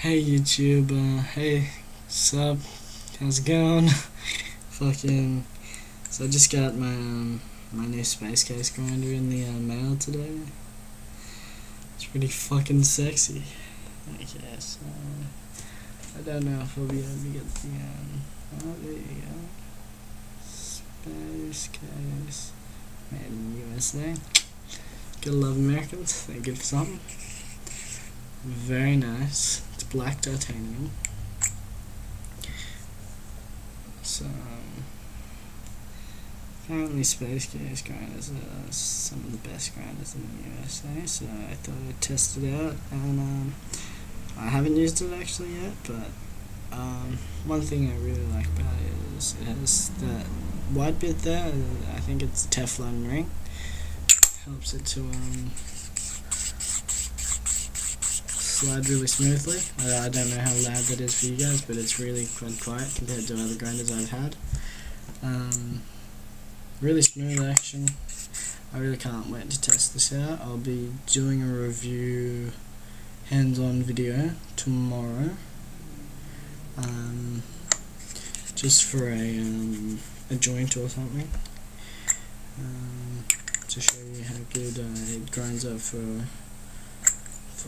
Hey YouTube, hey, sup, how's it going? Fucking, so I just got my new Space Case grinder in the mail today. It's pretty fucking sexy. Okay, so I don't know if I'll be able to get the oh, there you go. Space Case made in USA. Gotta love Americans, they're good for something. Very nice. It's black titanium. So apparently Space Case grinders are some of the best grinders in the USA, so I thought I'd test it out, and I haven't used it actually yet, but one thing I really like about it is it has that white bit there. I think it's a Teflon ring. Helps it to slide really smoothly. I don't know how loud that is for you guys, but it's really quite quiet compared to other grinders I've had. Really smooth action. I really can't wait to test this out. I'll be doing a review hands-on video tomorrow, just for a joint or something, to show you how good it grinds up for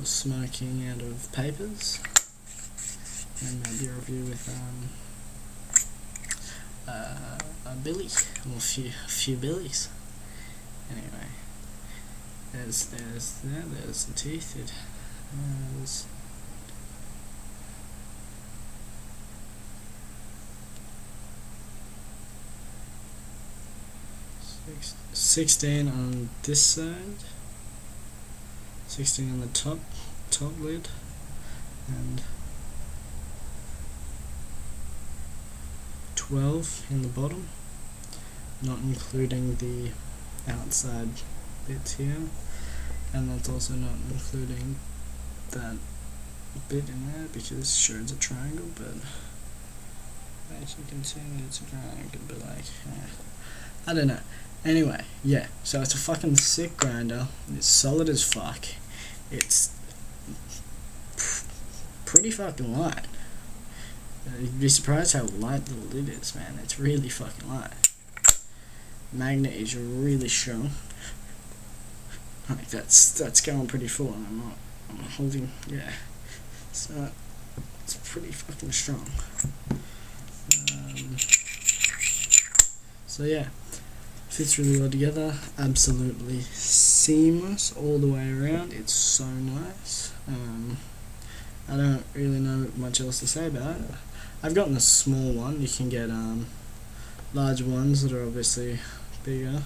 smoking out of papers, and maybe a review with a billy, or a few billies. Anyway, there's the teeth. It has 16 on this side, 16 on the top lid, and 12 in the bottom, not including the outside bits here, and that's also not including that bit in there because sure it's a triangle, but as you can see it's a triangle, but like, I don't know. Anyway, yeah, so it's a fucking sick grinder. It's solid as fuck. It's pretty fucking light. You'd be surprised how light the lid is, man. It's really fucking light. Magnet is really strong. Like that's going pretty full, and I'm holding, yeah. So it's pretty fucking strong. So yeah, fits really well together. Absolutely seamless all the way around. It's so nice. I don't really know much else to say about it. I've gotten a small one. You can get large ones that are obviously bigger.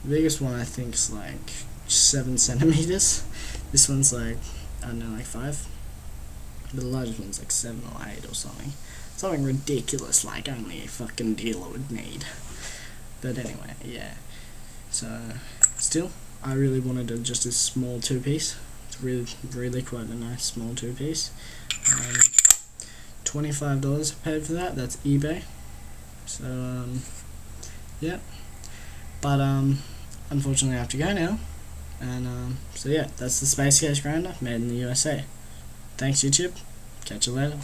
The biggest one I think is like 7 centimeters. This one's like, I don't know, like 5. But the largest one's like 7 or 8 or something. Something ridiculous, like only a fucking dealer would need. But anyway, yeah. So still, I really wanted just a small 2-piece. It's really quite a nice small 2-piece. $25 I paid for that. That's eBay. So yeah. But unfortunately I have to go now. And so yeah, that's the Space Case grinder made in the USA. Thanks YouTube. Catch you later.